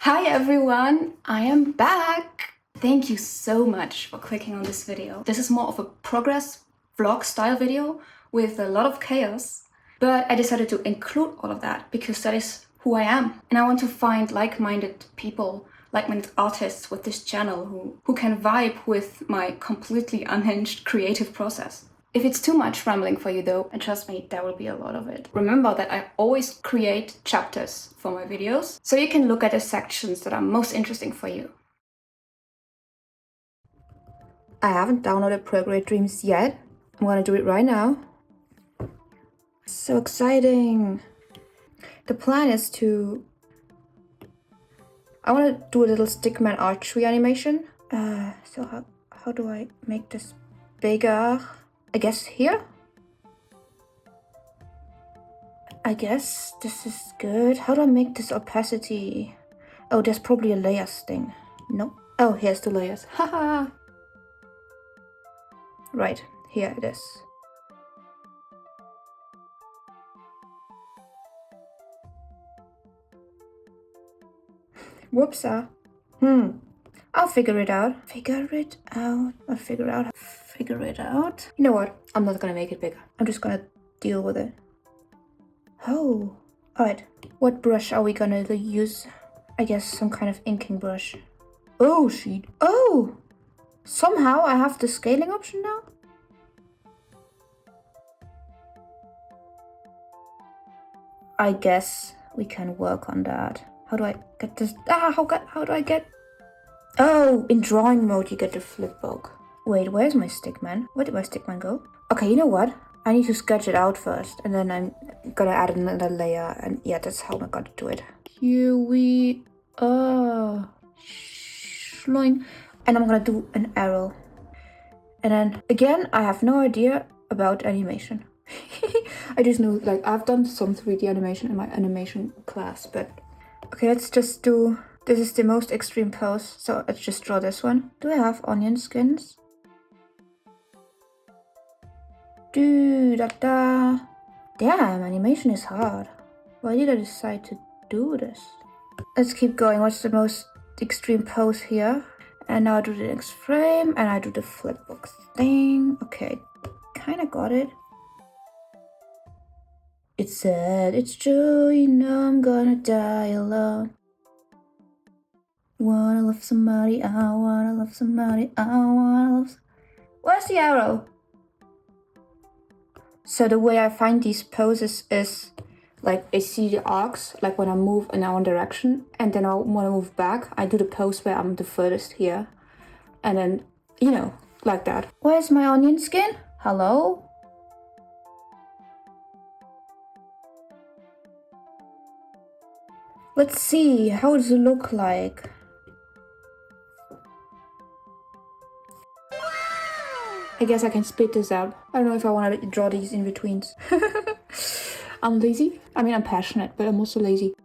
Hi everyone, I am back! Thank you so much for clicking on this video. This is more of a progress vlog style video with a lot of chaos, but I decided to include all of that because that is who I am. And I want to find like-minded people, like-minded artists with this channel who can vibe with my completely unhinged creative process. If it's too much rambling for you though, and trust me, there will be a lot of it, remember that I always create chapters for my videos, so you can look at the sections that are most interesting for you. I haven't downloaded Procreate Dreams yet. I'm gonna do it right now. So exciting! The plan is I want to do a little stickman archery animation. So how do I make this bigger? I guess here? I guess this is good. How do I make this opacity? Oh, there's probably a layers thing. No. Oh, here's the layers. Haha! Right, here it is. Whoops. I'll figure it out. Figure it out. You know what? I'm not gonna make it bigger. I'm just gonna deal with it. Oh, alright. What brush are we gonna use? I guess some kind of inking brush. Oh, sheet. Oh! Somehow I have the scaling option now? I guess we can work on that. How do I get this? How do I get? Oh, in drawing mode you get the flip book. Wait, where's my stickman? Where did my stickman go? Okay, you know what? I need to sketch it out first, and then I'm gonna add another layer, and yeah, that's how I'm gonna do it. Here we are. Schloing. And I'm gonna do an arrow. And then, again, I have no idea about animation. I just know, like, I've done some 3D animation in my animation class, but... Okay, let's just do... This is the most extreme pose, so let's just draw this one. Do I have onion skins? Da. Damn, animation is hard. Why did I decide to do this? Let's keep going. What's the most extreme pose here? And now I do the next frame, and I do the flip book thing. Okay, kinda got it. It's sad, it's true, you know I'm gonna die alone. Wanna love somebody, I wanna love somebody, I wanna love... Where's the arrow? So the way I find these poses is, like, I see the arcs, like when I move in one direction, and then when I move back, I do the pose where I'm the furthest here. And then, you know, like that. Where's my onion skin? Hello? Let's see, how does it look like? I guess I can split this out. I don't know if I want to draw these in betweens. I'm lazy. I mean, I'm passionate, but I'm also lazy.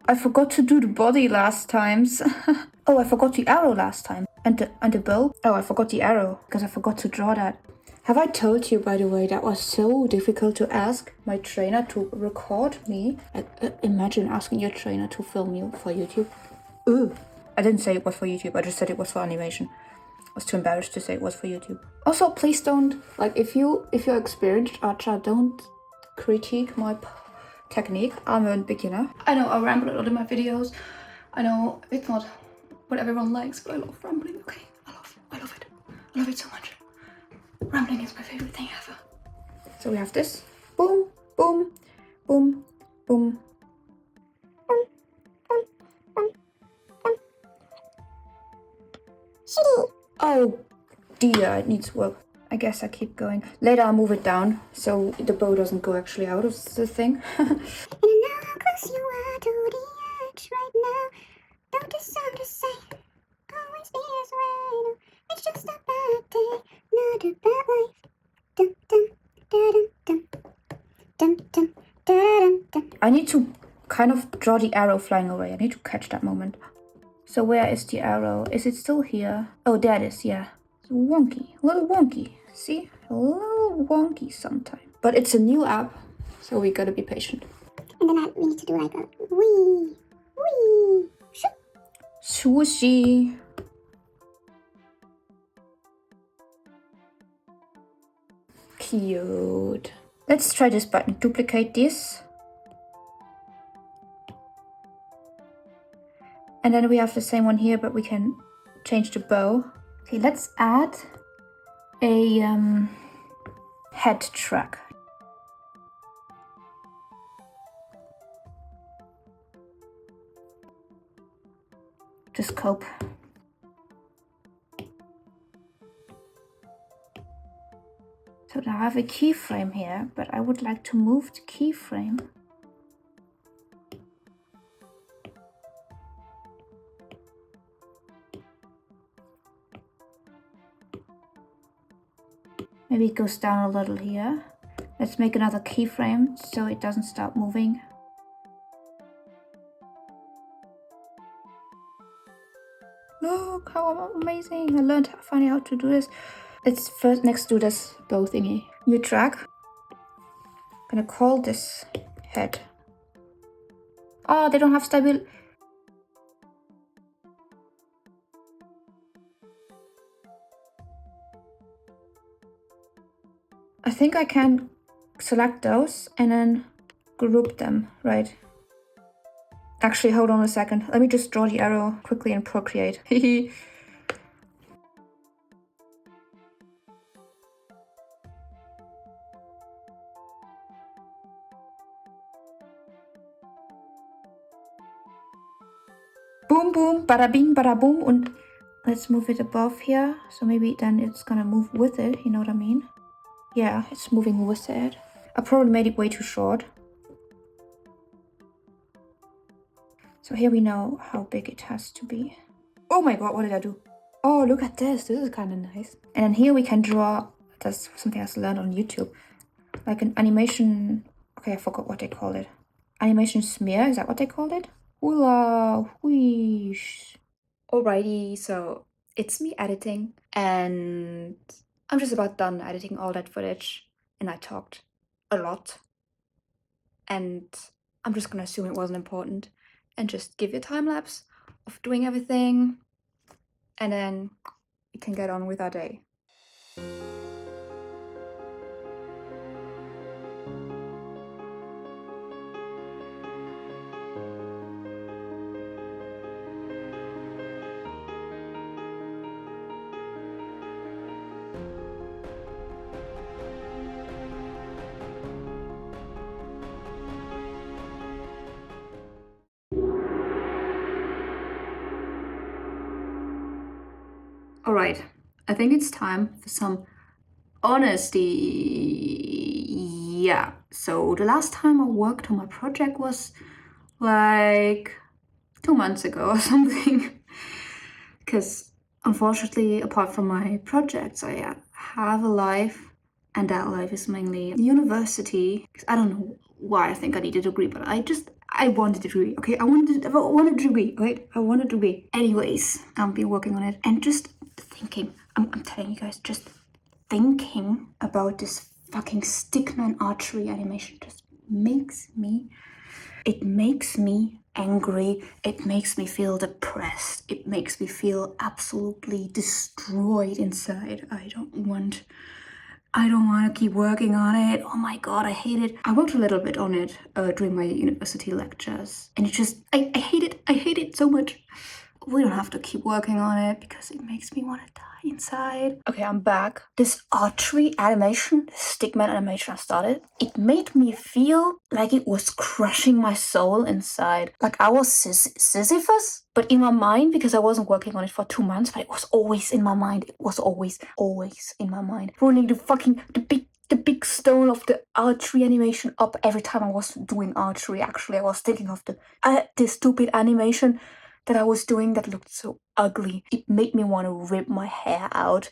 I forgot to do the body last times. Oh, I forgot the arrow last time. And the bow. Oh, I forgot the arrow because I forgot to draw that. Have I told you, by the way, that was so difficult to ask my trainer to record me? Imagine asking your trainer to film you for YouTube. Ooh, I didn't say it was for YouTube. I just said it was for animation. I was too embarrassed to say it was for YouTube. Also, please don't, like, if you're experienced archer, don't critique my technique. I'm a beginner. I know I ramble a lot in my videos. I know it's not what everyone likes, but I love rambling. Okay, I love it. I love it so much. Rambling is my favorite thing ever. So we have this. Boom, boom, boom, boom. Oh dear, it needs work. I guess I keep going. Later I'll move it down so the bow doesn't go actually out of the thing. And now how close you are to the edge right now. Don't you sound the same. Always be this way. No, it's just a bad day, not a bad life. Dum dum dum dum dum dum dum dum. I need to kind of draw the arrow flying away. I need to catch that moment. So where is the arrow? Is it still here? Oh, there it is, yeah. It's wonky, a little wonky. See? a little wonky sometimes. But it's a new app, so we gotta be patient. And then we need to do like a wee, swooshy. Cute. Let's try this button. Duplicate this. And then we have the same one here, but we can change the bow. Okay, let's add a head track. The scope. So now I have a keyframe here, but I would like to move the keyframe. Maybe it goes down a little here. Let's make another keyframe so it doesn't stop moving. Look how amazing! I learned finally how to do this. Let's first next do this bow thingy. New track. I'm gonna call this head. Oh, they don't have stability. I think I can select those and then group them, right? Actually, hold on a second. Let me just draw the arrow quickly in Procreate. Boom, boom, bada bing, bada boom. And let's move it above here. So maybe then it's gonna move with it, you know what I mean? Yeah, it's moving with it. I probably made it way too short. So here we know how big it has to be. Oh my god, what did I do? Oh, look at this. This is kind of nice. And then here we can draw, that's something I learned on YouTube. Like an animation, okay, I forgot what they called it. Animation smear, is that what they called it? Hula, whoosh. Alrighty, so it's me editing and I'm just about done editing all that footage and I talked a lot. And I'm just gonna assume it wasn't important and just give you a time lapse of doing everything and then we can get on with our day. Alright, I think it's time for some honesty. Yeah, so the last time I worked on my project was like 2 months ago or something. Because unfortunately, apart from my projects, I have a life, and that life is mainly university. I don't know why I think I need a degree, but I wanted a degree, okay? I wanted a degree, right? I wanted a degree. Anyways, I've been working on it and just thinking, I'm telling you guys, just thinking about this fucking stickman archery animation just makes me angry. It makes me feel depressed. It makes me feel absolutely destroyed inside. I don't want to keep working on it. Oh my god, I hate it. I worked a little bit on it during my university lectures, and it just I hate it. I hate it so much. We don't have to keep working on it because it makes me want to die inside. Okay, I'm back. This archery animation, this stickman animation I started, it made me feel like it was crushing my soul inside. Like I was Sisyphus, but in my mind, because I wasn't working on it for 2 months, but it was always in my mind. It was always in my mind. Rolling the big stone of the archery animation up every time I was doing archery. Actually, I was thinking of the stupid animation that I was doing that looked so ugly. It made me want to rip my hair out.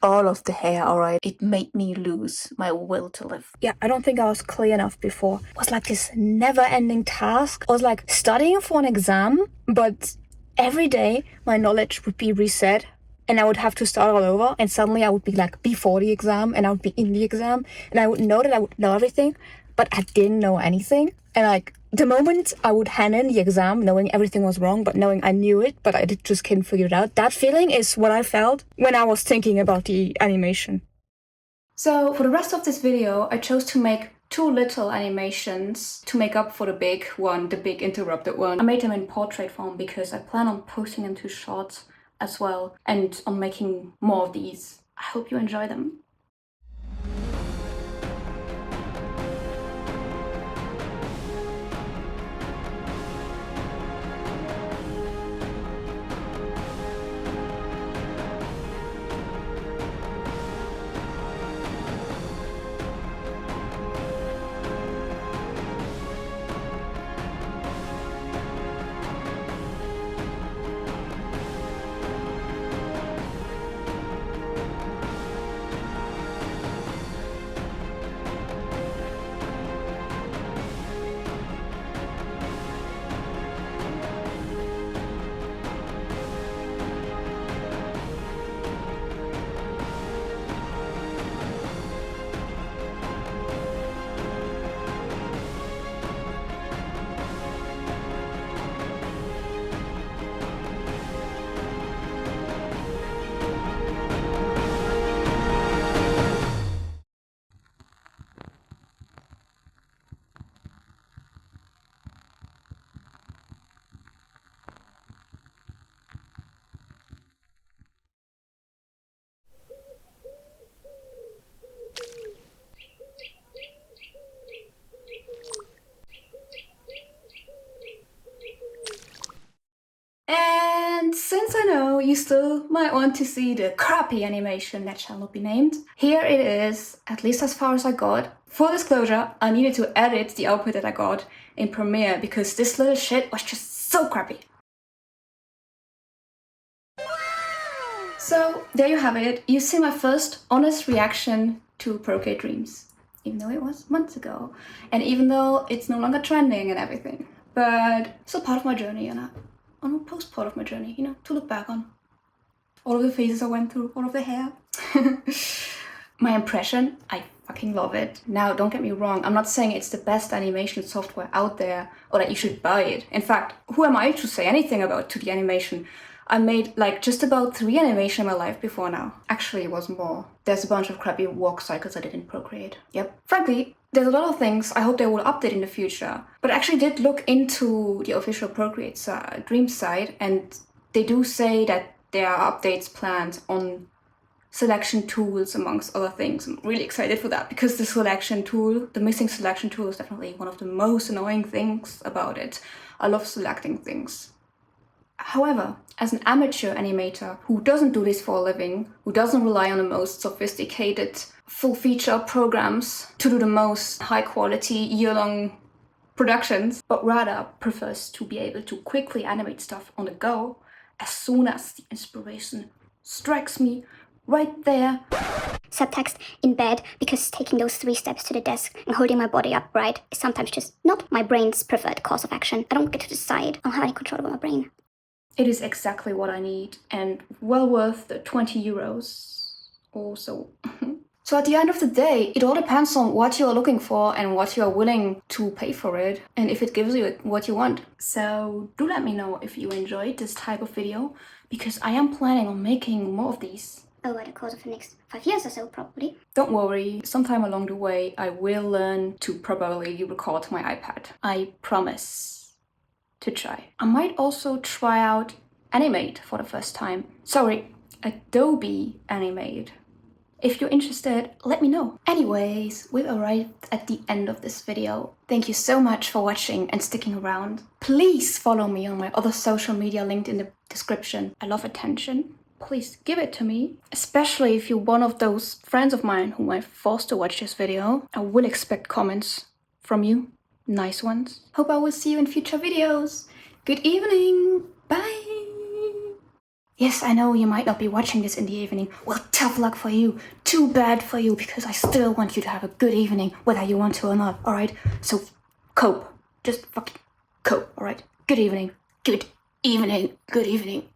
All of the hair, alright. It made me lose my will to live. Yeah, I don't think I was clear enough before. It was like this never-ending task. I was like studying for an exam, but every day my knowledge would be reset and I would have to start all over, and suddenly I would be like before the exam, and I would be in the exam, and I would know that I would know everything, but I didn't know anything. And like the moment I would hand in the exam knowing everything was wrong, but knowing I knew it, but I just couldn't figure it out, that feeling is what I felt when I was thinking about the animation. So for the rest of this video, I chose to make 2 little animations to make up for the big one, the big interrupted one. I made them in portrait form because I plan on posting them to shorts as well and on making more of these. I hope you enjoy them. And since I know you still might want to see the crappy animation that shall not be named, here it is, at least as far as I got. Full disclosure, I needed to edit the output that I got in Premiere because this little shit was just so crappy. So there you have it. You see my first honest reaction to Procreate Dreams, even though it was months ago, and even though it's no longer trending and everything, but still part of my journey, and on a post part of my journey, you know, to look back on. All of the phases I went through, all of the hair. My impression, I fucking love it. Now, don't get me wrong, I'm not saying it's the best animation software out there or that you should buy it. In fact, who am I to say anything about 2D animation? I made like just about 3 animations in my life before now. Actually, it was more. There's a bunch of crappy walk cycles I did in Procreate. Yep. Frankly, there's a lot of things I hope they will update in the future. But I actually did look into the official Procreate Dreams site, and they do say that there are updates planned on selection tools, amongst other things. I'm really excited for that because the selection tool, the missing selection tool, is definitely one of the most annoying things about it. I love selecting things. However, as an amateur animator who doesn't do this for a living, who doesn't rely on the most sophisticated full-feature programs to do the most high-quality year-long productions, but rather prefers to be able to quickly animate stuff on the go as soon as the inspiration strikes me right there. Subtext in bed, because taking those 3 steps to the desk and holding my body upright is sometimes just not my brain's preferred course of action. I don't get to decide. I don't have any control over my brain. It is exactly what I need and well worth the 20 euros or so. So at the end of the day, it all depends on what you are looking for and what you are willing to pay for it, and if it gives you what you want. So do let me know if you enjoyed this type of video, because I am planning on making more of these. Over the course of the next 5 years or so, probably. Don't worry, sometime along the way I will learn to properly record my iPad. I promise to try. I might also try out Animate for the first time. Sorry, Adobe Animate. If you're interested, let me know. Anyways, we've arrived at the end of this video. Thank you so much for watching and sticking around. Please follow me on my other social media linked in the description. I love attention. Please give it to me. Especially if you're one of those friends of mine whom I forced to watch this video. I will expect comments from you. Nice ones. Hope I will see you in future videos. Good evening. Bye. Yes, I know you might not be watching this in the evening. Well, tough luck for you. Too bad for you, because I still want you to have a good evening, whether you want to or not, alright? So, cope. Just fucking cope, alright? Good evening. Good evening. Good evening.